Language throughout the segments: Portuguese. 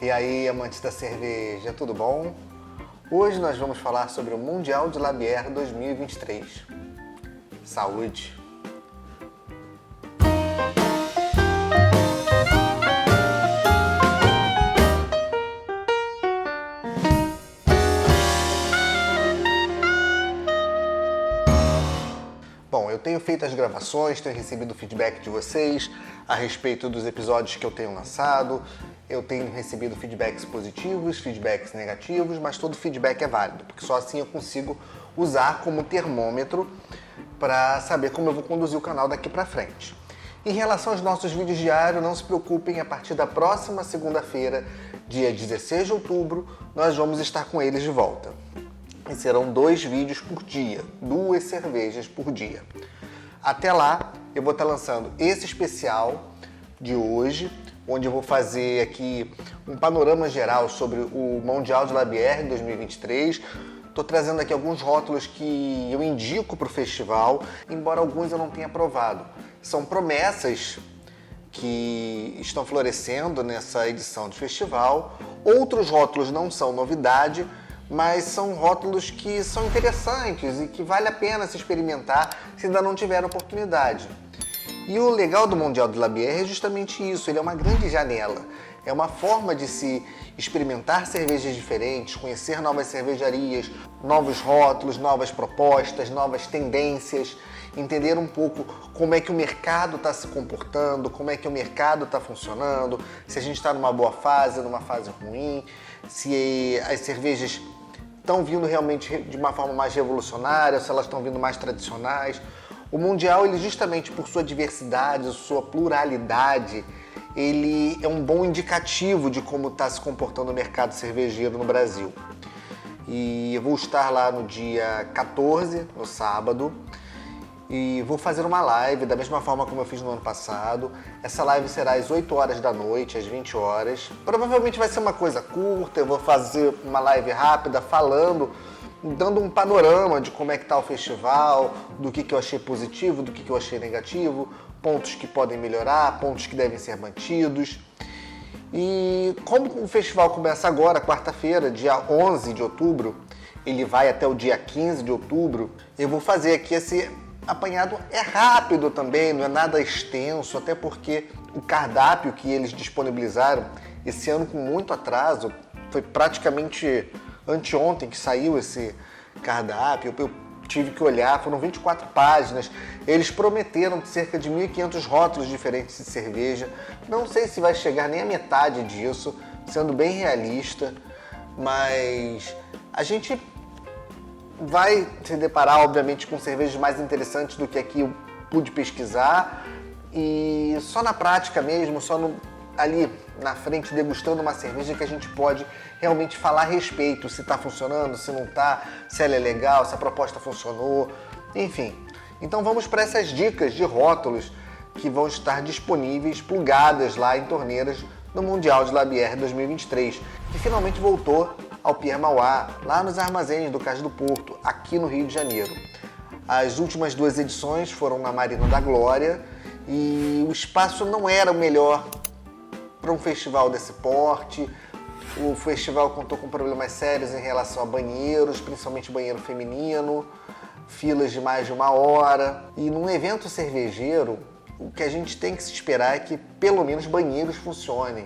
E aí, amantes da cerveja, tudo bom? Hoje nós vamos falar sobre o Mundial de Labière 2023. Saúde! Bom, eu tenho feito as gravações, tenho recebido feedback de vocês a respeito dos episódios que eu tenho lançado. Eu tenho recebido feedbacks positivos, feedbacks negativos, mas todo feedback é válido, porque só assim eu consigo usar como termômetro para saber como eu vou conduzir o canal daqui para frente. Em relação aos nossos vídeos diários, não se preocupem, a partir da próxima segunda-feira, dia 16 de outubro, nós vamos estar com eles de volta. E serão 2 vídeos por dia, 2 cervejas por dia. Até lá, eu vou estar lançando esse especial de hoje, onde eu vou fazer aqui um panorama geral sobre o Mundial de Labière 2023. Estou trazendo aqui alguns rótulos que eu indico para o festival, embora alguns eu não tenha provado. São promessas que estão florescendo nessa edição de festival. Outros rótulos não são novidade, mas são rótulos que são interessantes e que vale a pena se experimentar se ainda não tiver oportunidade. E o legal do Mundial de Labière é justamente isso, ele é uma grande janela. É uma forma de se experimentar cervejas diferentes, conhecer novas cervejarias, novos rótulos, novas propostas, novas tendências, entender um pouco como é que o mercado está se comportando, como é que o mercado está funcionando, se a gente está numa boa fase, numa fase ruim, se as cervejas estão vindo realmente de uma forma mais revolucionária, se elas estão vindo mais tradicionais. O Mundial, ele justamente por sua diversidade, sua pluralidade, ele é um bom indicativo de como está se comportando o mercado cervejeiro no Brasil. E eu vou estar lá no dia 14, no sábado, e vou fazer uma live da mesma forma como eu fiz no ano passado. Essa live será às 8 horas da noite, às 20 horas. Provavelmente vai ser uma coisa curta, eu vou fazer uma live rápida falando, dando um panorama de como é que está o festival, do que eu achei positivo, do que eu achei negativo, pontos que podem melhorar, pontos que devem ser mantidos. E como o festival começa agora, quarta-feira, dia 11 de outubro, ele vai até o dia 15 de outubro, eu vou fazer aqui esse apanhado. É rápido também, não é nada extenso, até porque o cardápio que eles disponibilizaram esse ano com muito atraso, foi praticamente anteontem que saiu esse cardápio, eu tive que olhar, foram 24 páginas, eles prometeram cerca de 1.500 rótulos diferentes de cerveja, não sei se vai chegar nem a metade disso, sendo bem realista, mas a gente vai se deparar, obviamente, com cervejas mais interessantes do que aqui eu pude pesquisar, e só na prática mesmo, ali na frente, degustando uma cerveja, que a gente pode realmente falar a respeito, se está funcionando, se não está, se ela é legal, se a proposta funcionou, enfim. Então vamos para essas dicas de rótulos que vão estar disponíveis, plugadas lá em torneiras no Mundial de Labière 2023, que finalmente voltou ao Pierre Mauá, lá nos armazéns do Cais do Porto, aqui no Rio de Janeiro. As últimas 2 edições foram na Marina da Glória e o espaço não era o melhor para um festival desse porte. O festival contou com problemas sérios em relação a banheiros, principalmente banheiro feminino, filas de mais de 1 hora. E num evento cervejeiro, o que a gente tem que se esperar é que pelo menos banheiros funcionem,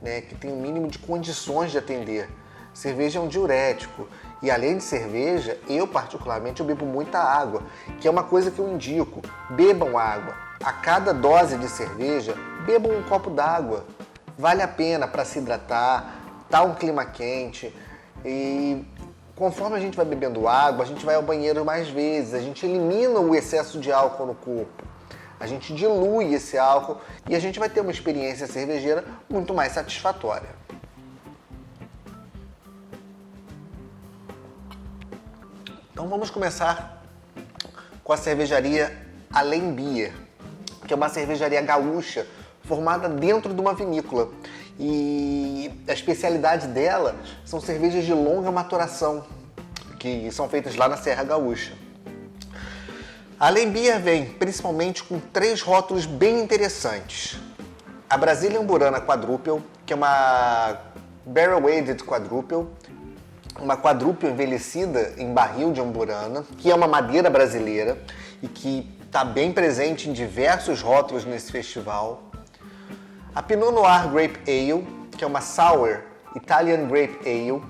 né? Que tem o mínimo de condições de atender. Cerveja é um diurético e além de cerveja, eu particularmente bebo muita água, que é uma coisa que eu indico. Bebam água. A cada dose de cerveja, bebam um copo d'água. Vale a pena para se hidratar, tá um clima quente e conforme a gente vai bebendo água, a gente vai ao banheiro mais vezes, a gente elimina o excesso de álcool no corpo, a gente dilui esse álcool e a gente vai ter uma experiência cervejeira muito mais satisfatória. Então vamos começar com a cervejaria Alembier, que é uma cervejaria gaúcha formada dentro de uma vinícola. E a especialidade dela são cervejas de longa maturação, que são feitas lá na Serra Gaúcha. A Alembier vem principalmente com 3 rótulos bem interessantes. A Brazilian Burana Quadruple, que é uma Barrel Aged Quadruple, uma quadruple envelhecida em barril de amburana, que é uma madeira brasileira e que está bem presente em diversos rótulos nesse festival. A Pinot Noir Grape Ale, que é uma Sour Italian Grape Ale,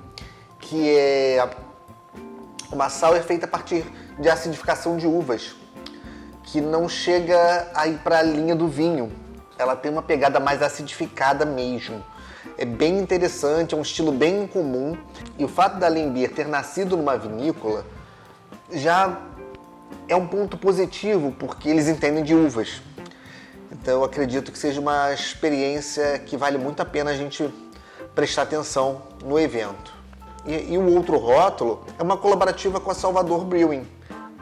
que é uma sour feita a partir de acidificação de uvas, que não chega a ir para a linha do vinho. Ela tem uma pegada mais acidificada mesmo. É bem interessante, é um estilo bem incomum. E o fato da Alembier ter nascido numa vinícola já é um ponto positivo, porque eles entendem de uvas. Então eu acredito que seja uma experiência que vale muito a pena a gente prestar atenção no evento. E o outro rótulo é uma colaborativa com a Salvador Brewing,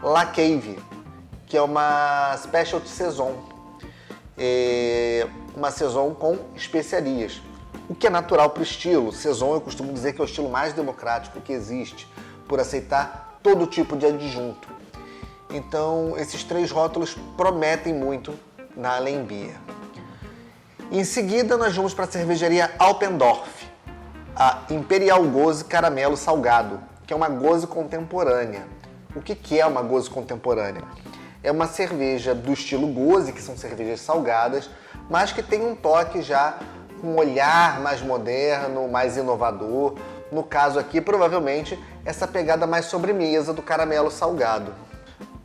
La Cave, que é uma Specialty Saison. É uma Saison com especiarias, o que é natural para o estilo. Saison eu costumo dizer que é o estilo mais democrático que existe, por aceitar todo tipo de adjunto. Então esses 3 rótulos prometem muito na Alembier. Em seguida nós vamos para a cervejaria Alpendorf, a Imperial Gose Caramelo Salgado, que é uma gose contemporânea. O que é uma gose contemporânea? É uma cerveja do estilo gose, que são cervejas salgadas, mas que tem um toque já com um olhar mais moderno, mais inovador. No caso aqui, provavelmente, essa pegada mais sobremesa do caramelo salgado.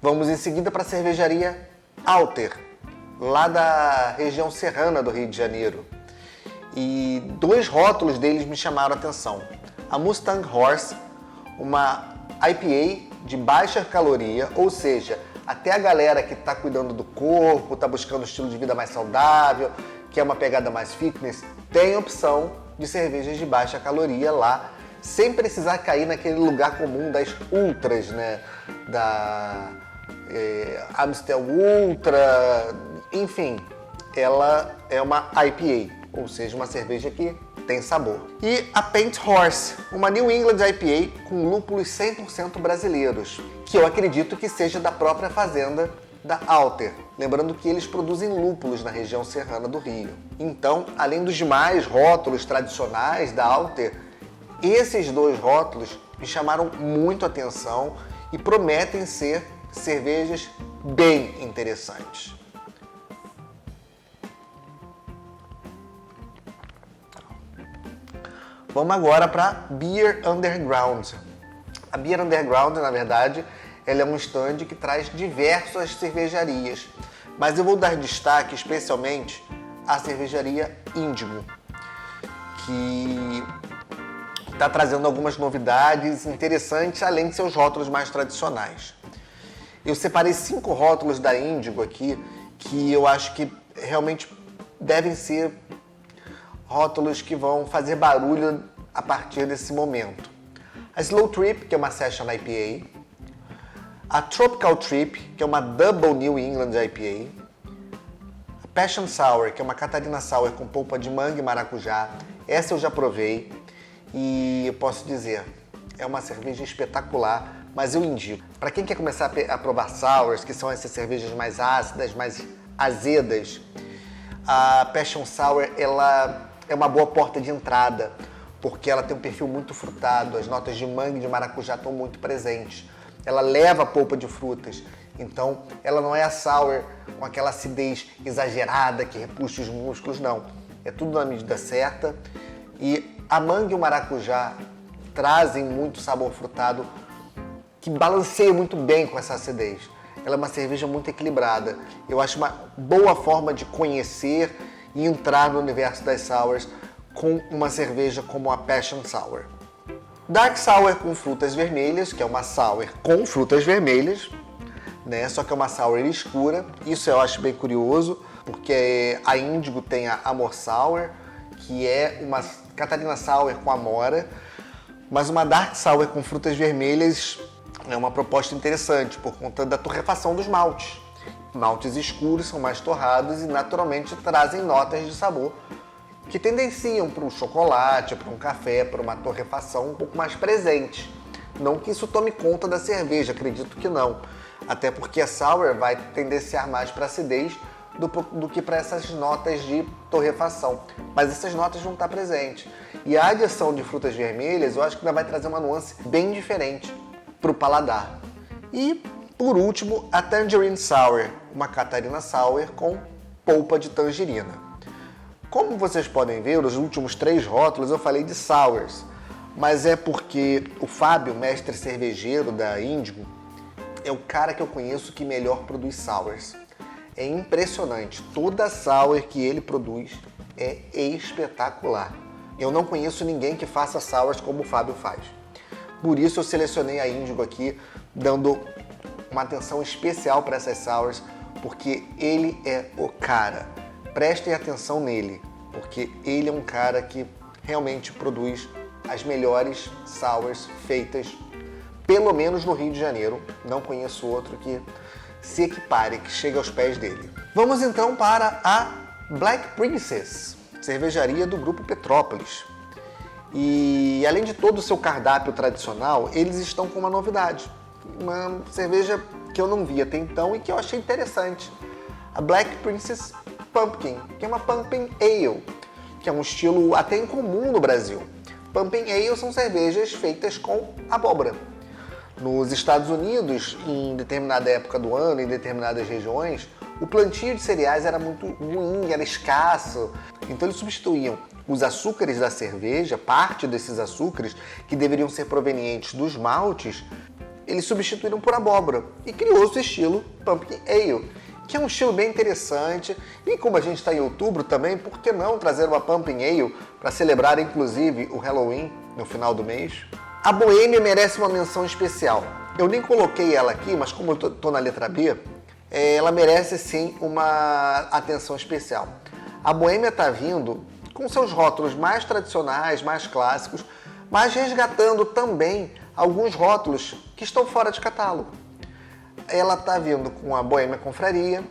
Vamos em seguida para a cervejaria Alter, lá da região serrana do Rio de Janeiro. E 2 rótulos deles me chamaram a atenção. A Mustang Horse, uma IPA de baixa caloria, ou seja, até a galera que está cuidando do corpo, está buscando um estilo de vida mais saudável, que é uma pegada mais fitness, tem opção de cervejas de baixa caloria lá, sem precisar cair naquele lugar comum das ultras, né? Da Amstel Ultra, enfim, ela é uma IPA, ou seja, uma cerveja que tem sabor. E a Paint Horse, uma New England IPA com lúpulos 100% brasileiros, que eu acredito que seja da própria fazenda da Alter. Lembrando que eles produzem lúpulos na região serrana do Rio. Então, além dos demais rótulos tradicionais da Alter, esses 2 rótulos me chamaram muito a atenção e prometem ser cervejas bem interessantes. Vamos agora para Beer Underground. A Beer Underground, na verdade, ela é um stand que traz diversas cervejarias, mas eu vou dar destaque especialmente à cervejaria Índigo, que está trazendo algumas novidades interessantes, além de seus rótulos mais tradicionais. Eu separei 5 rótulos da Índigo aqui, que eu acho que realmente devem ser rótulos que vão fazer barulho a partir desse momento. A Slow Trip, que é uma Session IPA. A Tropical Trip, que é uma Double New England IPA. A Passion Sour, que é uma Catarina Sour com polpa de manga e maracujá. Essa eu já provei e eu posso dizer, é uma cerveja espetacular, mas eu indico. Para quem quer começar a provar sours, que são essas cervejas mais ácidas, mais azedas, a Passion Sour ela é uma boa porta de entrada, porque ela tem um perfil muito frutado, as notas de manga e de maracujá estão muito presentes. Ela leva a polpa de frutas, então ela não é a sour com aquela acidez exagerada que repuxa os músculos, não. É tudo na medida certa. E a manga e o maracujá trazem muito sabor frutado que balanceia muito bem com essa acidez. Ela é uma cerveja muito equilibrada. Eu acho uma boa forma de conhecer e entrar no universo das sours com uma cerveja como a Passion Sour. Dark Sour com frutas vermelhas, que é uma sour com frutas vermelhas, né? Só que é uma sour escura. Isso eu acho bem curioso, porque a Índigo tem a Amor Sour, que é uma Catarina Sour com amora, mas uma Dark Sour com frutas vermelhas é uma proposta interessante por conta da torrefação dos maltes. Maltes escuros são mais torrados e naturalmente trazem notas de sabor que tendenciam para um chocolate, para um café, para uma torrefação um pouco mais presente. Não que isso tome conta da cerveja, acredito que não. Até porque a sour vai tendenciar mais para acidez do que para essas notas de torrefação. Mas essas notas vão estar presentes. E a adição de frutas vermelhas, eu acho que ainda vai trazer uma nuance bem diferente para o paladar. E, por último, a Tangerine Sour, uma Catarina Sour com polpa de tangerina. Como vocês podem ver, nos últimos 3 rótulos eu falei de sours, mas é porque o Fábio, mestre cervejeiro da Índigo, é o cara que eu conheço que melhor produz sours. É impressionante, toda sour que ele produz é espetacular. Eu não conheço ninguém que faça sours como o Fábio faz. Por isso eu selecionei a Índigo aqui, dando uma atenção especial para essas sours, porque ele é o cara. Prestem atenção nele, porque ele é um cara que realmente produz as melhores sours feitas, pelo menos no Rio de Janeiro. Não conheço outro que se equipare, que chegue aos pés dele. Vamos então para a Black Princess, cervejaria do Grupo Petrópolis. E além de todo o seu cardápio tradicional, eles estão com uma novidade. Uma cerveja que eu não vi até então e que eu achei interessante. A Black Princess Pumpkin, que é uma Pumpkin Ale, que é um estilo até incomum no Brasil. Pumpkin Ale são cervejas feitas com abóbora. Nos Estados Unidos, em determinada época do ano, em determinadas regiões, o plantio de cereais era muito ruim, era escasso. Então eles substituíam os açúcares da cerveja, parte desses açúcares que deveriam ser provenientes dos maltes, eles substituíram por abóbora e criou-se o estilo Pumpkin Ale, que é um estilo bem interessante. E como a gente está em outubro também, por que não trazer uma Pumpkin Ale para celebrar inclusive o Halloween no final do mês? A Boêmia merece uma menção especial. Eu nem coloquei ela aqui, mas como eu estou na letra B, ela merece sim uma atenção especial. A Boêmia está vindo com seus rótulos mais tradicionais, mais clássicos, mas resgatando também alguns rótulos que estão fora de catálogo. Ela está vindo com a Boêmia Confraria,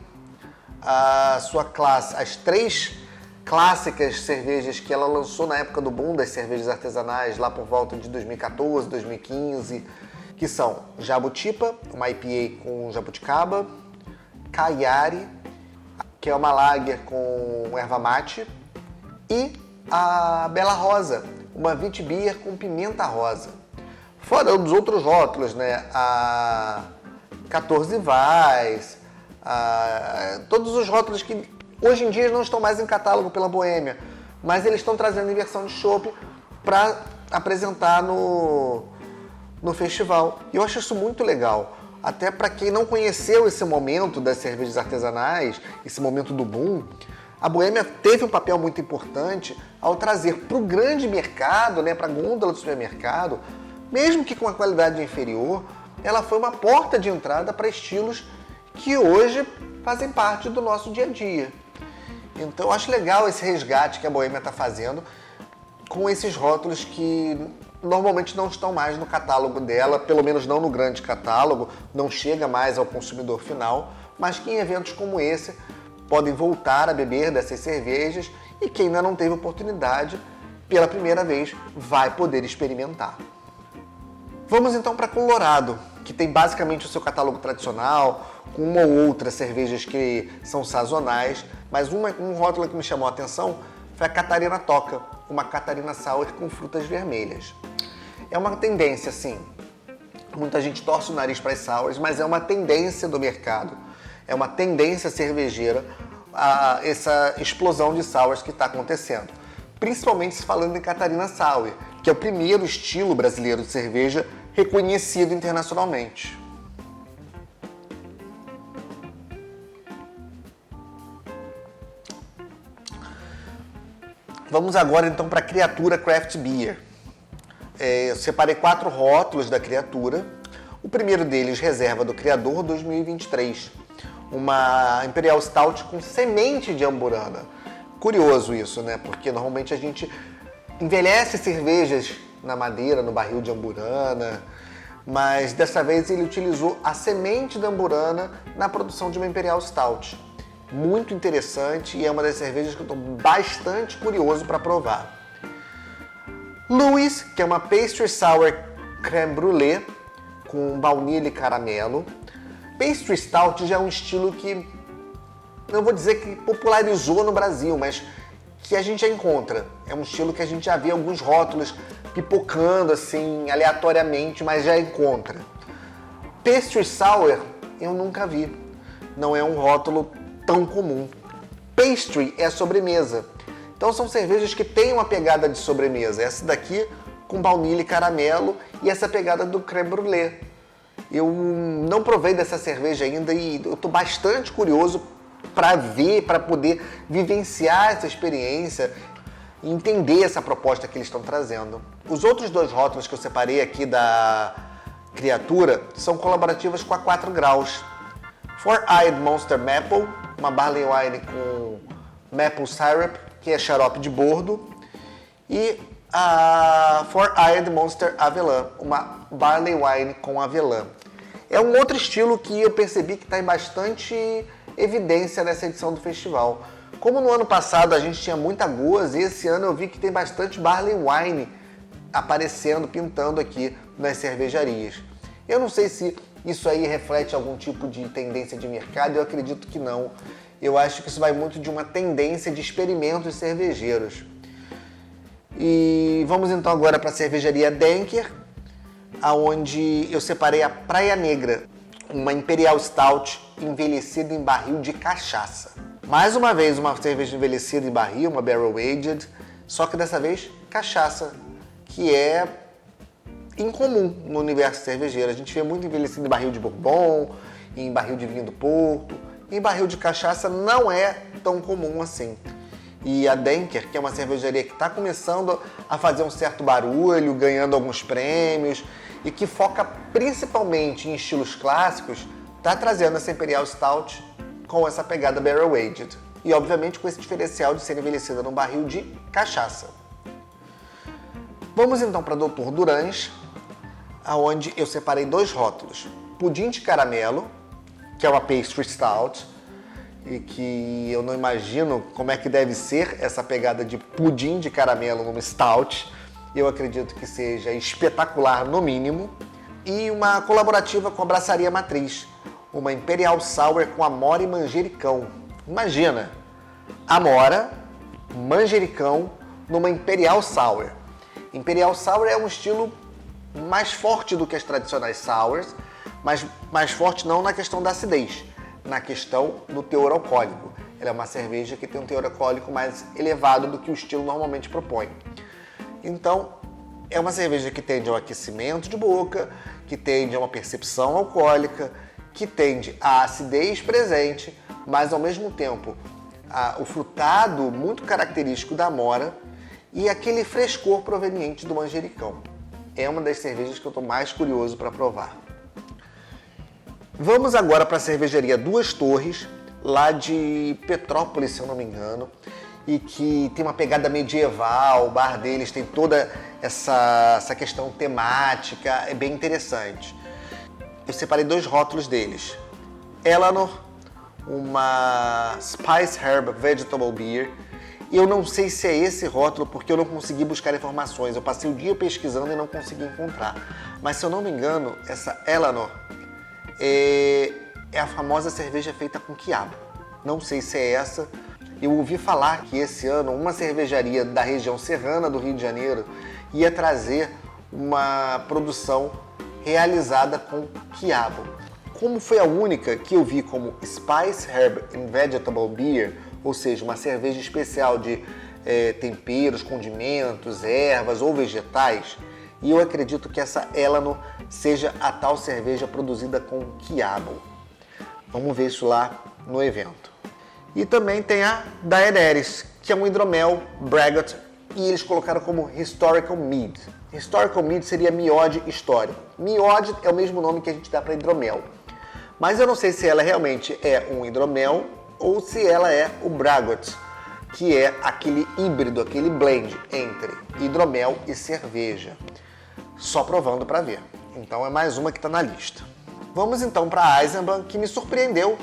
a sua classe, as 3 clássicas cervejas que ela lançou na época do boom das cervejas artesanais, lá por volta de 2014, 2015, que são Jabutipa, uma IPA com jabuticaba, Caiari, que é uma lager com erva mate, e a Bela Rosa, uma Witbier com pimenta rosa. Fora dos outros rótulos, né? A 14 Vais, todos os rótulos que hoje em dia não estão mais em catálogo pela Boêmia, mas eles estão trazendo em versão de chopp para apresentar no festival. E eu acho isso muito legal, até para quem não conheceu esse momento das cervejas artesanais, esse momento do boom. A Boêmia teve um papel muito importante ao trazer para o grande mercado, né, para a gôndola do supermercado, mesmo que com uma qualidade inferior, ela foi uma porta de entrada para estilos que hoje fazem parte do nosso dia a dia. Então eu acho legal esse resgate que a Boêmia está fazendo com esses rótulos que normalmente não estão mais no catálogo dela, pelo menos não no grande catálogo, não chega mais ao consumidor final, mas que em eventos como esse podem voltar a beber dessas cervejas e quem ainda não teve oportunidade, pela primeira vez, vai poder experimentar. Vamos então para Colorado, que tem basicamente o seu catálogo tradicional, com uma ou outra cervejas que são sazonais, mas um rótulo que me chamou a atenção foi a Catarina Toca, uma Catarina Sour com frutas vermelhas. É uma tendência, sim. Muita gente torce o nariz para as sours, mas é uma tendência do mercado. É uma tendência cervejeira a essa explosão de sours que está acontecendo. Principalmente se falando em Catarina Sour, que é o primeiro estilo brasileiro de cerveja reconhecido internacionalmente. Vamos agora então para a Criatura Craft Beer. Eu separei 4 rótulos da Criatura. O primeiro deles, Reserva do Criador 2023. Uma Imperial Stout com semente de amburana. Curioso isso, né? Porque normalmente a gente envelhece cervejas na madeira, no barril de amburana, mas dessa vez ele utilizou a semente da amburana na produção de uma Imperial Stout. Muito interessante e é uma das cervejas que eu estou bastante curioso para provar. Louis, que é uma Pastry Sour Crème Brûlée com baunilha e caramelo. Pastry Stout já é um estilo que não vou dizer que popularizou no Brasil, mas que a gente já encontra. É um estilo que a gente já vê alguns rótulos pipocando assim, aleatoriamente, mas já encontra. Pastry Sour eu nunca vi. Não é um rótulo tão comum. Pastry é sobremesa. Então são cervejas que têm uma pegada de sobremesa. Essa daqui com baunilha e caramelo e essa pegada do crème brûlée. Eu não provei dessa cerveja ainda e eu estou bastante curioso para ver, para poder vivenciar essa experiência e entender essa proposta que eles estão trazendo. Os outros dois rótulos que eu separei aqui da Criatura são colaborativas com a 4 Graus. Four Eyed Monster Maple, uma barley wine com maple syrup, que é xarope de bordo, e a Four Eyed Monster Avelã, uma barley wine com avelã. É um outro estilo que eu percebi que está em bastante evidência nessa edição do festival. Como no ano passado a gente tinha muita goza, esse ano eu vi que tem bastante barley wine aparecendo, pintando aqui nas cervejarias. Eu não sei se isso aí reflete algum tipo de tendência de mercado, eu acredito que não. Eu acho que isso vai muito de uma tendência de experimentos cervejeiros. E vamos então agora para a cervejaria Denker, aonde eu separei a Praia Negra, uma Imperial Stout envelhecida em barril de cachaça. Mais uma vez uma cerveja envelhecida em barril, uma Barrel Aged, só que dessa vez cachaça, que é incomum no universo cervejeiro. A gente vê muito envelhecido em barril de bourbon, em barril de vinho do Porto. Em barril de cachaça não é tão comum assim. E a Denker, que é uma cervejaria que está começando a fazer um certo barulho, ganhando alguns prêmios e que foca principalmente em estilos clássicos, está trazendo essa Imperial Stout com essa pegada Barrel Aged. E obviamente com esse diferencial de ser envelhecida num barril de cachaça. Vamos então para Dr. Durães, onde eu separei dois rótulos. Pudim de caramelo, que é uma Pastry Stout, e que eu não imagino como é que deve ser essa pegada de pudim de caramelo numa Stout. Eu acredito que seja espetacular no mínimo. E uma colaborativa com a Braçaria Matriz, uma Imperial Sour com amora e manjericão. Imagina, amora, manjericão numa Imperial Sour. Imperial Sour é um estilo mais forte do que as tradicionais sours, mas mais forte não na questão da acidez, na questão do teor alcoólico. Ela é uma cerveja que tem um teor alcoólico mais elevado do que o estilo normalmente propõe. Então, é uma cerveja que tende ao aquecimento de boca, que tende a uma percepção alcoólica, que tende à acidez presente, mas ao mesmo tempo o frutado muito característico da amora e aquele frescor proveniente do manjericão. É uma das cervejas que eu estou mais curioso para provar. Vamos agora para a cervejaria Duas Torres, lá de Petrópolis, se eu não me engano, e que tem uma pegada medieval. O bar deles tem toda essa questão temática, é bem interessante. Eu separei dois rótulos deles. Eleanor, uma Spice Herb Vegetable Beer. Eu não sei se é esse rótulo porque eu não consegui buscar informações. Eu passei o dia pesquisando e não consegui encontrar. Mas se eu não me engano, essa Eleanor é a famosa cerveja feita com quiabo. Não sei se é essa. Eu ouvi falar que esse ano uma cervejaria da região serrana do Rio de Janeiro ia trazer uma produção realizada com quiabo. Como foi a única que eu vi como Spice Herb and Vegetable Beer, ou seja, uma cerveja especial de temperos, condimentos, ervas ou vegetais, e eu acredito que essa Eleanor seja a tal cerveja produzida com quiabo. Vamos ver isso lá no evento. E também tem a Daenerys, que é um hidromel Braggot, e eles colocaram como Historical Mead. Historical Mead seria miode histórico. Miode é o mesmo nome que a gente dá para hidromel. Mas eu não sei se ela realmente é um hidromel ou se ela é o Braggot, que é aquele híbrido, aquele blend entre hidromel e cerveja. Só provando para ver. Então é mais uma que está na lista. Vamos então para a Eisenbahn, que me surpreendeu,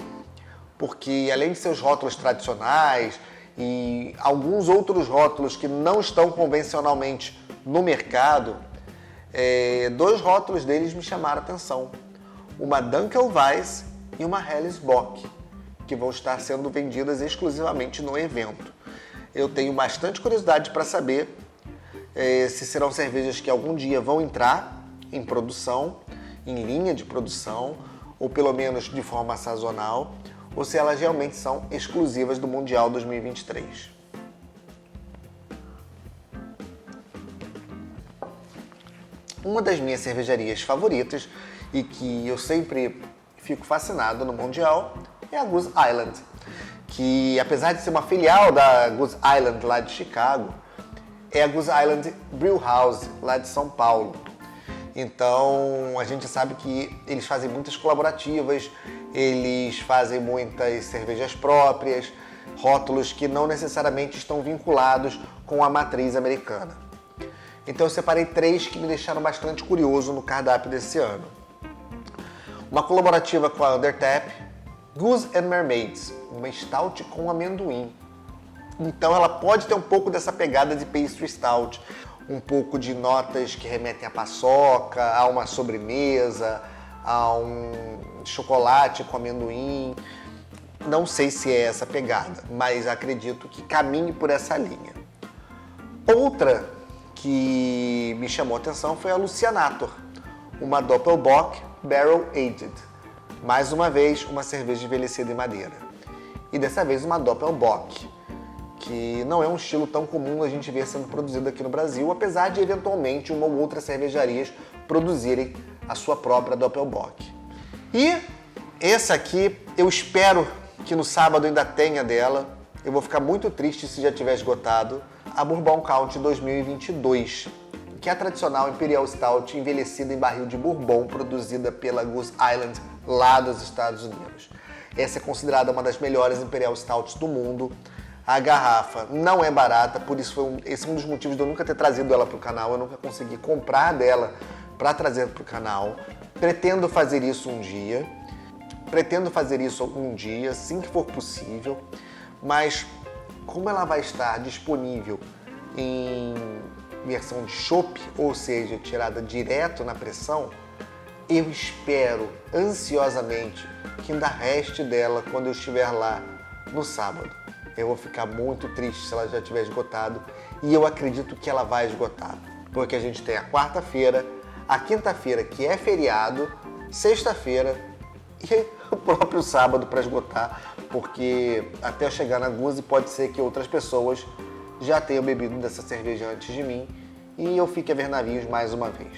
porque além de seus rótulos tradicionais e alguns outros rótulos que não estão convencionalmente no mercado, dois rótulos deles me chamaram a atenção. Uma Dunkelweiss e uma Helles Bock, que vão estar sendo vendidas exclusivamente no evento. Eu tenho bastante curiosidade para saber se serão cervejas que algum dia vão entrar em produção, em linha de produção, ou pelo menos de forma sazonal, ou se elas realmente são exclusivas do Mundial 2023. Uma das minhas cervejarias favoritas e que eu sempre fico fascinado no Mundial é a Goose Island, que apesar de ser uma filial da Goose Island lá de Chicago, é a Goose Island Brewhouse lá de São Paulo. Então a gente sabe que eles fazem muitas colaborativas, eles fazem muitas cervejas próprias, rótulos que não necessariamente estão vinculados com a matriz americana. Então eu separei 3 que me deixaram bastante curioso no cardápio desse ano. Uma colaborativa com a Undertap, Goose and Mermaids, uma stout com amendoim. Então ela pode ter um pouco dessa pegada de pastry stout, um pouco de notas que remetem à paçoca, a uma sobremesa, a um chocolate com amendoim. Não sei se é essa pegada, mas acredito que caminhe por essa linha. Outra que me chamou a atenção foi a Lucianator, uma Doppelbock Barrel Aged. Mais uma vez, uma cerveja envelhecida em madeira. E dessa vez uma Doppelbock, que não é um estilo tão comum a gente ver sendo produzido aqui no Brasil, apesar de eventualmente uma ou outra cervejarias produzirem a sua própria Doppelbock. E essa aqui, eu espero que no sábado ainda tenha dela. Eu vou ficar muito triste se já tiver esgotado. A Bourbon County 2022, que é a tradicional Imperial Stout envelhecida em barril de bourbon, produzida pela Goose Island lá dos Estados Unidos. Essa é considerada uma das melhores Imperial Stouts do mundo. A garrafa não é barata, por isso esse é um dos motivos de eu nunca ter trazido ela para o canal. Eu nunca consegui comprar dela para trazer para o canal. Pretendo fazer isso um dia. Assim que for possível. Mas como ela vai estar disponível em versão de chopp, ou seja, tirada direto na pressão, eu espero ansiosamente que ainda reste dela quando eu estiver lá no sábado. Eu vou ficar muito triste se ela já tiver esgotado, e eu acredito que ela vai esgotar, porque a gente tem a quarta-feira, a quinta-feira que é feriado, sexta-feira e o próprio sábado para esgotar, porque até eu chegar na Goose pode ser que outras pessoas já tenham bebido dessa cerveja antes de mim e eu fique a ver navios mais uma vez.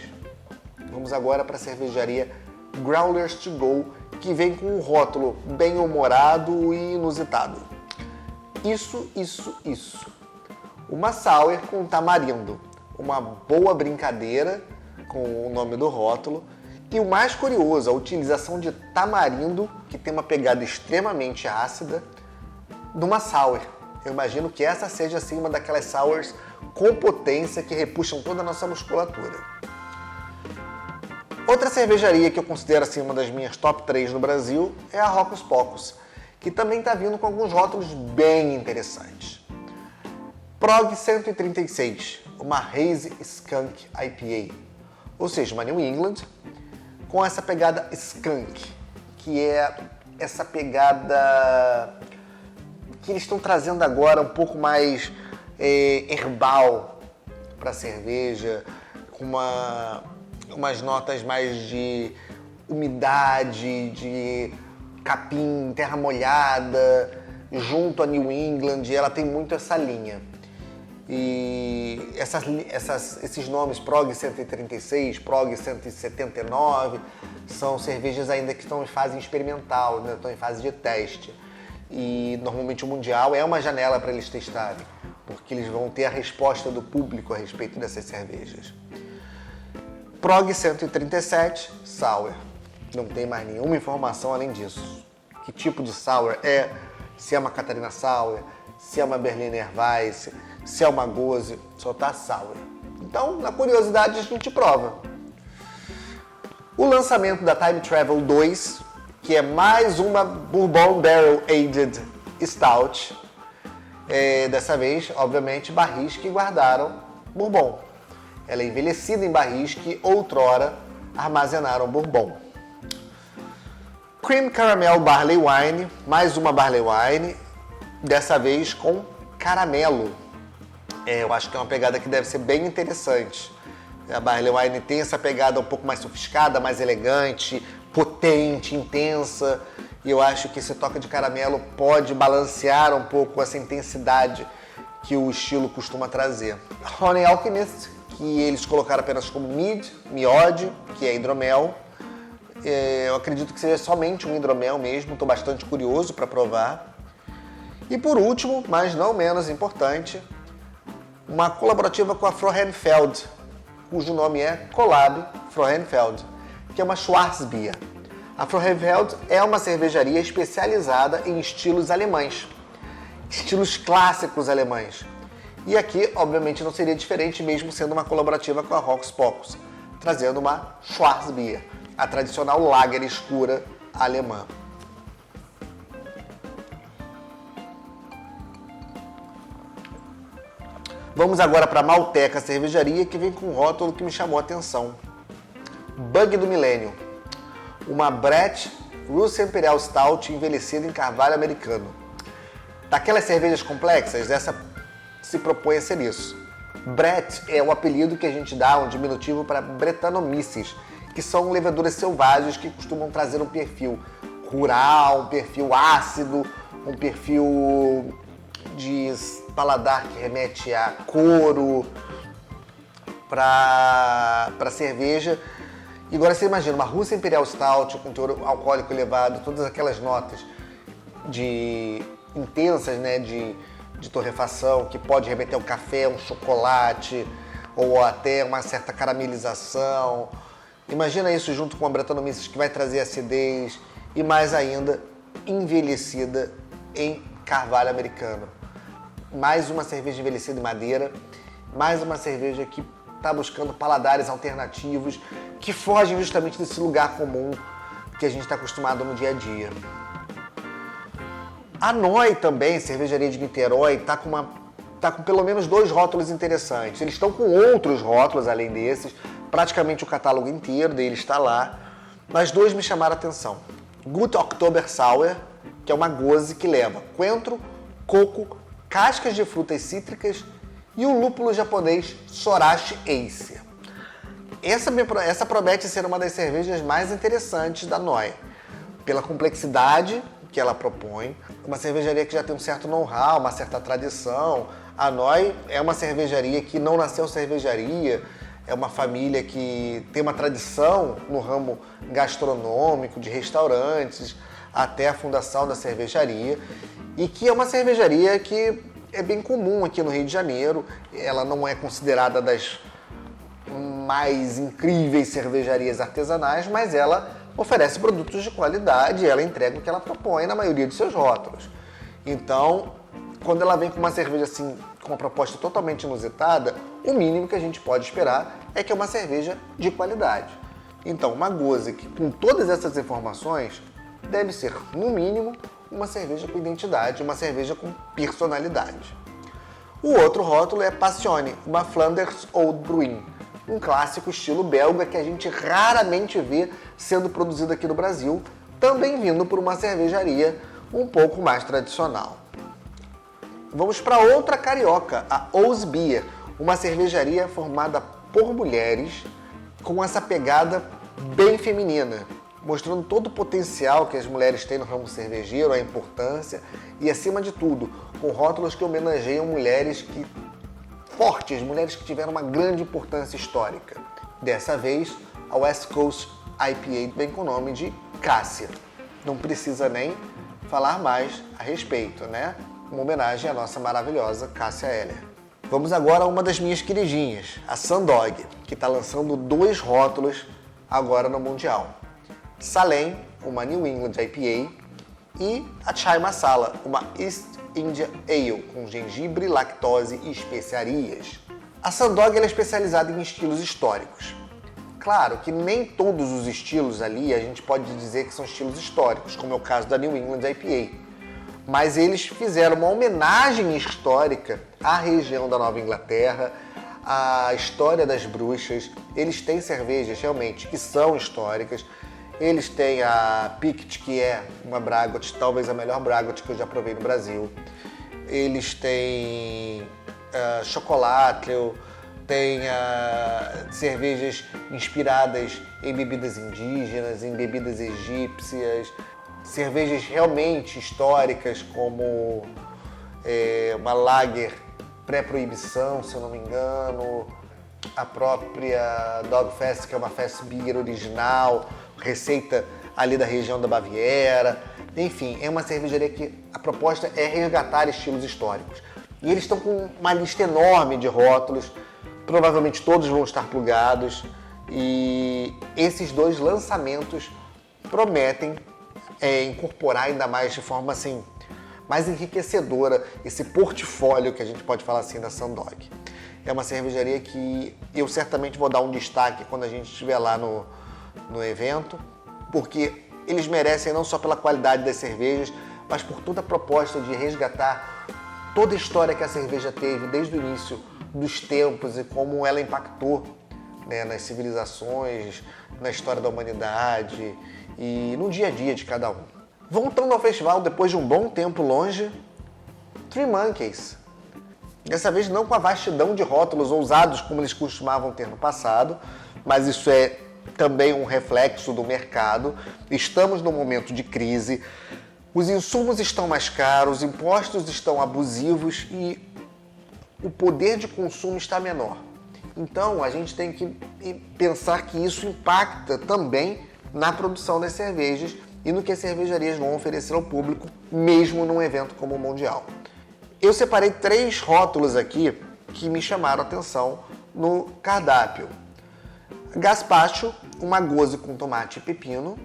Vamos agora para a cervejaria Growlers to Go, que vem com um rótulo bem humorado e inusitado. Isso. Uma sour com tamarindo. Uma boa brincadeira com o nome do rótulo. E o mais curioso, a utilização de tamarindo, que tem uma pegada extremamente ácida, numa sour. Eu imagino que essa seja assim uma daquelas sours com potência que repuxam toda a nossa musculatura. Outra cervejaria que eu considero assim uma das minhas top 3 no Brasil é a Rocos Pocos, que também está vindo com alguns rótulos bem interessantes. Prog 136, uma Hazy Skunk IPA, ou seja, uma New England com essa pegada skunk, que é essa pegada que eles estão trazendo agora um pouco mais herbal para a cerveja, com umas notas mais de umidade, de capim, terra molhada, junto a New England, ela tem muito essa linha. E esses nomes, Prog 136, Prog 179, são cervejas ainda que estão em fase experimental, né? Estão em fase de teste. E normalmente o Mundial é uma janela para eles testarem, porque eles vão ter a resposta do público a respeito dessas cervejas. Prog 137, Sour. Não tem mais nenhuma informação além disso. Que tipo de Sour é, se é uma Catarina Sour, se é uma Berliner Weiss, se é uma Gose, só tá Sour. Então, na curiosidade, a gente prova. O lançamento da Time Travel 2, que é mais uma Bourbon Barrel Aged Stout. Dessa vez, obviamente, barris que guardaram Bourbon. Ela é envelhecida em barris que outrora armazenaram Bourbon. Cream Caramel Barley Wine, mais uma Barley Wine, dessa vez com caramelo. Eu acho que é uma pegada que deve ser bem interessante. A Barley Wine tem essa pegada um pouco mais sofisticada, mais elegante, potente, intensa. E eu acho que esse toque de caramelo pode balancear um pouco essa intensidade que o estilo costuma trazer. Honey Alchemist, que eles colocaram apenas como miode, que é hidromel. Eu acredito que seja somente um hidromel mesmo, estou bastante curioso para provar. E por último, mas não menos importante, uma colaborativa com a Frauenfeld, cujo nome é Collab Frauenfeld, que é uma Schwarzbier. A Frauenfeld é uma cervejaria especializada em estilos alemães, estilos clássicos alemães. E aqui, obviamente, não seria diferente, mesmo sendo uma colaborativa com a Rocks Pocos, trazendo uma Schwarzbier, a tradicional lager escura alemã. Vamos agora para a Malteca Cervejaria, que vem com um rótulo que me chamou a atenção. Bug do Milênio. Uma Brett Russian Imperial Stout envelhecida em carvalho americano. Daquelas cervejas complexas, essa se propõe a ser isso. Brett é o apelido que a gente dá, um diminutivo para Brettanomyces, que são leveduras selvagens que costumam trazer um perfil rural, um perfil ácido, um perfil de paladar que remete a couro, para cerveja. E agora você imagina uma Russian Imperial Stout com teor alcoólico elevado, todas aquelas notas intensas, né, de torrefação, que pode remeter ao café, um chocolate, ou até uma certa caramelização. Imagina isso junto com a Brettanomyces, que vai trazer acidez e mais ainda envelhecida em carvalho americano. Mais uma cerveja envelhecida em madeira, mais uma cerveja que está buscando paladares alternativos que fogem justamente desse lugar comum que a gente está acostumado no dia a dia. A Noi também, cervejaria de Niterói, está com pelo menos 2 rótulos interessantes. Eles estão com outros rótulos além desses, praticamente o catálogo inteiro deles está lá, mas 2 me chamaram a atenção. Good October Sour, que é uma goze que leva coentro, coco, cascas de frutas cítricas e o lúpulo japonês Sorachi Ace. Essa promete ser uma das cervejas mais interessantes da Noi, pela complexidade que ela propõe, uma cervejaria que já tem um certo know-how, uma certa tradição. A Noi é uma cervejaria que não nasceu cervejaria, é uma família que tem uma tradição no ramo gastronômico, de restaurantes, até a fundação da cervejaria, e que é uma cervejaria que é bem comum aqui no Rio de Janeiro. Ela não é considerada das mais incríveis cervejarias artesanais, mas ela oferece produtos de qualidade e ela entrega o que ela propõe na maioria dos seus rótulos. Então, quando ela vem com uma cerveja assim, com uma proposta totalmente inusitada, o mínimo que a gente pode esperar é que é uma cerveja de qualidade. Então, uma goze que, com todas essas informações, deve ser, no mínimo, uma cerveja com identidade, uma cerveja com personalidade. O outro rótulo é Passione, uma Flanders Old Bruin, um clássico estilo belga que a gente raramente vê sendo produzido aqui no Brasil, também vindo por uma cervejaria um pouco mais tradicional. Vamos para outra carioca, a Oz Beer, uma cervejaria formada por mulheres com essa pegada bem feminina, mostrando todo o potencial que as mulheres têm no ramo cervejeiro, a importância e, acima de tudo, com rótulos que homenageiam mulheres fortes, mulheres que tiveram uma grande importância histórica. Dessa vez, a West Coast IPA vem com o nome de Cássia. Não precisa nem falar mais a respeito, né? Uma homenagem à nossa maravilhosa Cássia Eller. Vamos agora a uma das minhas queridinhas, a Sundog, que está lançando 2 rótulos agora no Mundial. Salem, uma New England IPA, e a Chai Masala, uma East India Ale, com gengibre, lactose e especiarias. A Sundog é especializada em estilos históricos. Claro que nem todos os estilos ali a gente pode dizer que são estilos históricos, como é o caso da New England IPA. Mas eles fizeram uma homenagem histórica à região da Nova Inglaterra, à história das bruxas. Eles têm cervejas realmente que são históricas. Eles têm a Pict, que é uma Braggot, talvez a melhor Braggot que eu já provei no Brasil. Eles têm Chocolatl, tem cervejas inspiradas em bebidas indígenas, em bebidas egípcias, cervejas realmente históricas, como uma Lager pré-proibição, se eu não me engano, a própria Dogfest, que é uma Fest Beer original, receita ali da região da Baviera. Enfim, é uma cervejaria que a proposta é resgatar estilos históricos. E eles estão com uma lista enorme de rótulos, provavelmente todos vão estar plugados, e esses dois lançamentos prometem incorporar ainda mais de forma assim, mais enriquecedora esse portfólio que a gente pode falar assim da Sundog. É uma cervejaria que eu certamente vou dar um destaque quando a gente estiver lá no evento, porque eles merecem não só pela qualidade das cervejas, mas por toda a proposta de resgatar toda a história que a cerveja teve desde o início dos tempos e como ela impactou, né, nas civilizações, na história da humanidade e no dia a dia de cada um. Voltando ao festival, depois de um bom tempo longe, Three Monkeys. Dessa vez não com a vastidão de rótulos ousados como eles costumavam ter no passado, mas isso é também um reflexo do mercado. Estamos num momento de crise, os insumos estão mais caros, os impostos estão abusivos e o poder de consumo está menor. Então a gente tem que pensar que isso impacta também na produção das cervejas e no que as cervejarias vão oferecer ao público, mesmo num evento como o Mundial. Eu separei 3 rótulos aqui que me chamaram a atenção no cardápio. Gazpacho, uma goze com tomate e pepino.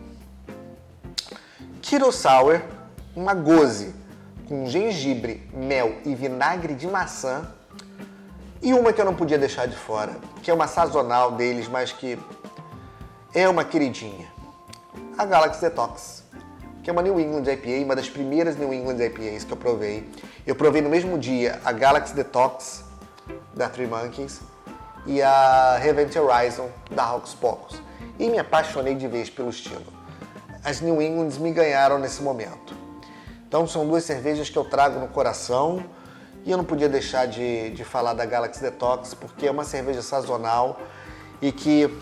Kiro Sour, uma goze com gengibre, mel e vinagre de maçã. E uma que eu não podia deixar de fora, que é uma sazonal deles, mas que é uma queridinha. A Galaxy Detox, que é uma New England IPA, uma das primeiras New England IPAs que eu provei. Eu provei no mesmo dia a Galaxy Detox, da Three Monkeys, e a Revent Horizon, da Hocus Pocus. E me apaixonei de vez pelo estilo. As New Englands me ganharam nesse momento. Então são 2 cervejas que eu trago no coração, e eu não podia deixar de falar da Galaxy Detox, porque é uma cerveja sazonal e que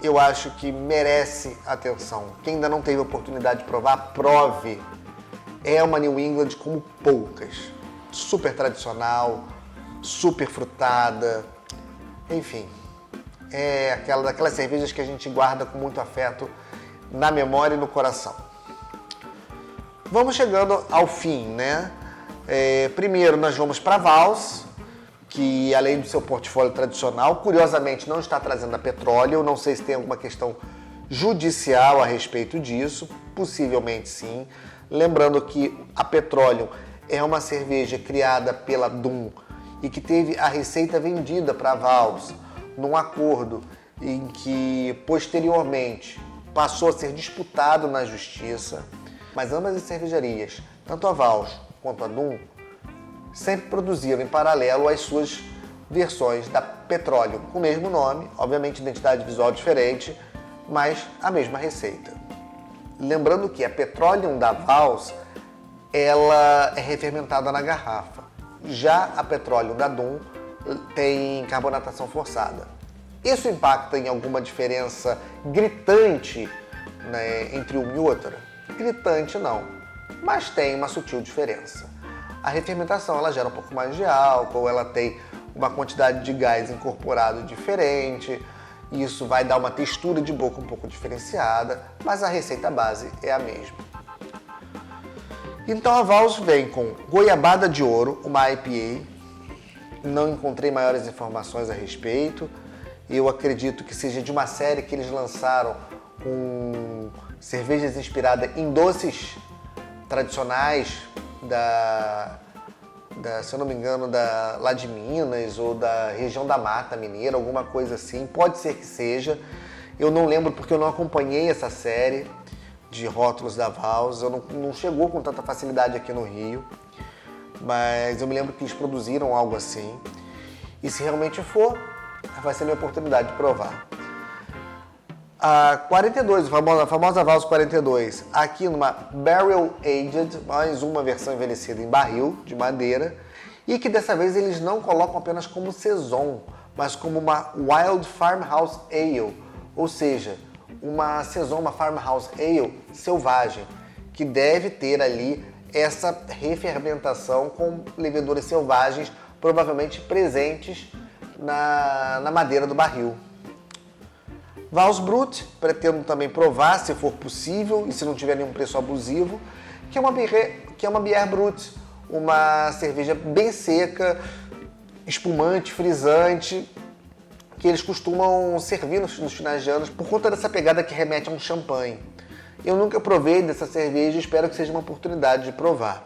eu acho que merece atenção. Quem ainda não teve a oportunidade de provar, prove. É uma New England como poucas. Super tradicional, super frutada, enfim. É daquelas cervejas que a gente guarda com muito afeto na memória e no coração. Vamos chegando ao fim, né? Primeiro nós vamos para a Vals, que além do seu portfólio tradicional, curiosamente não está trazendo a Petroleum. Eu não sei se tem alguma questão judicial a respeito disso, possivelmente sim. Lembrando que a Petroleum é uma cerveja criada pela Dum e que teve a receita vendida para a Vals num acordo em que posteriormente passou a ser disputado na justiça, mas ambas as cervejarias, tanto a Vals quanto a Dum, sempre produziram em paralelo as suas versões da Petroleum, com o mesmo nome, obviamente identidade visual diferente, mas a mesma receita. Lembrando que a Petroleum da Vals, ela é refermentada na garrafa. Já a Petroleum da Dum tem carbonatação forçada. Isso impacta em alguma diferença gritante, né, entre uma e outra? Gritante não, mas tem uma sutil diferença. A refermentação ela gera um pouco mais de álcool, ela tem uma quantidade de gás incorporado diferente, isso vai dar uma textura de boca um pouco diferenciada, mas a receita base é a mesma. Então a Vals vem com Goiabada de Ouro, uma IPA, não encontrei maiores informações a respeito, eu acredito que seja de uma série que eles lançaram com cervejas inspiradas em doces tradicionais se eu não me engano, lá de Minas ou da região da Mata Mineira, alguma coisa assim. Pode ser que seja. Eu não lembro porque eu não acompanhei essa série de rótulos da Vals. Não chegou com tanta facilidade aqui no Rio. Mas eu me lembro que eles produziram algo assim. E se realmente for, vai ser a minha oportunidade de provar. A 42, a famosa Vals 42, aqui numa Barrel Aged, mais uma versão envelhecida em barril de madeira, e que dessa vez eles não colocam apenas como Saison, mas como uma Wild Farmhouse Ale, ou seja, uma Saison, uma Farmhouse Ale selvagem, que deve ter ali essa refermentação com leveduras selvagens, provavelmente presentes na madeira do barril. Vals Brut, pretendo também provar, se for possível e se não tiver nenhum preço abusivo, que é uma Bière Brut, uma cerveja bem seca, espumante, frisante, que eles costumam servir nos finais de ano por conta dessa pegada que remete a um champanhe. Eu nunca provei dessa cerveja e espero que seja uma oportunidade de provar.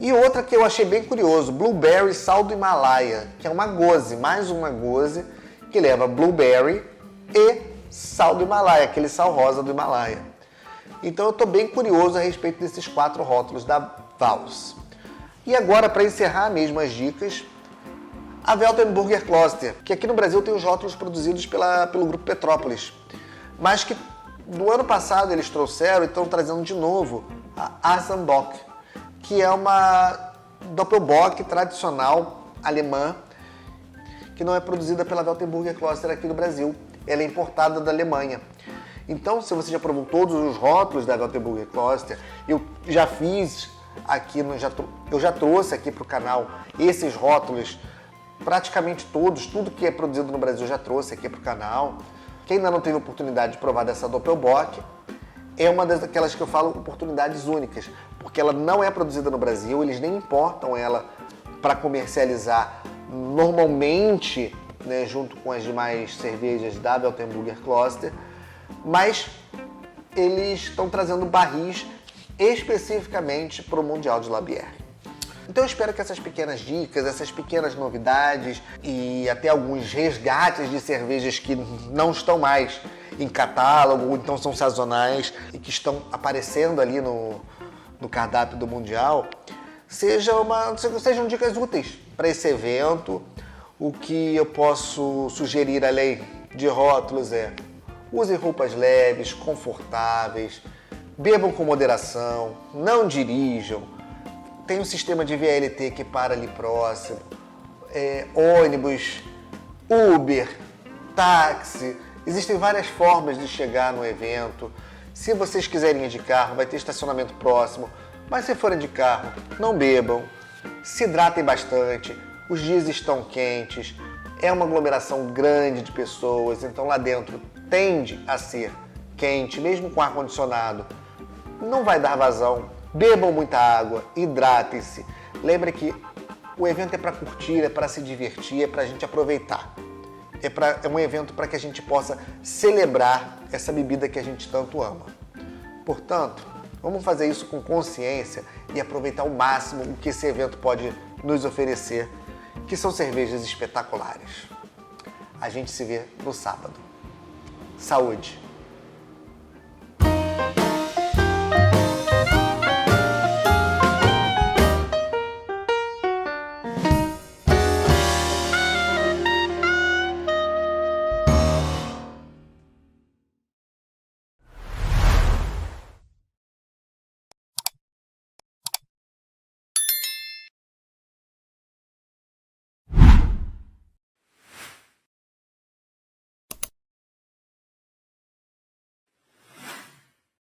E outra que eu achei bem curioso, Blueberry Sal do Himalaia, que é uma goze, mais uma goze, que leva blueberry e sal do Himalaia, aquele sal rosa do Himalaia. Então eu estou bem curioso a respeito desses 4 rótulos da Vals. E agora, para encerrar mesmo as dicas, a Weltenburger Kloster, que aqui no Brasil tem os rótulos produzidos pelo Grupo Petrópolis, mas que no ano passado eles trouxeram e estão trazendo de novo a Arsenbock, que é uma Doppelbock tradicional alemã, que não é produzida pela Weltenburger Kloster aqui no Brasil. Ela é importada da Alemanha. Então, se você já provou todos os rótulos da Weltenburger Kloster, eu já fiz aqui, eu já trouxe aqui para o canal esses rótulos, praticamente todos, tudo que é produzido no Brasil eu já trouxe aqui para o canal. Quem ainda não teve oportunidade de provar dessa Doppelbock, é uma daquelas que eu falo oportunidades únicas, porque ela não é produzida no Brasil, eles nem importam ela para comercializar normalmente, né, junto com as demais cervejas da Weltenburger Kloster, mas eles estão trazendo barris especificamente para o Mundial de Labière. Então eu espero que essas pequenas dicas, essas pequenas novidades e até alguns resgates de cervejas que não estão mais em catálogo, ou então são sazonais e que estão aparecendo ali no cardápio do Mundial, sejam dicas úteis para esse evento. O que eu posso sugerir além de rótulos é: use roupas leves, confortáveis, bebam com moderação, não dirijam. Tem um sistema de VLT que para ali próximo, ônibus, Uber, táxi. Existem várias formas de chegar no evento. Se vocês quiserem ir de carro, vai ter estacionamento próximo. Mas se forem de carro, não bebam, se hidratem bastante. Os dias estão quentes, é uma aglomeração grande de pessoas, então lá dentro tende a ser quente, mesmo com ar-condicionado. Não vai dar vazão. Bebam muita água, hidratem-se. Lembre que o evento é para curtir, é para se divertir, é para a gente aproveitar. É um evento para que a gente possa celebrar essa bebida que a gente tanto ama. Portanto, vamos fazer isso com consciência e aproveitar ao máximo o que esse evento pode nos oferecer, que são cervejas espetaculares. A gente se vê no sábado. Saúde!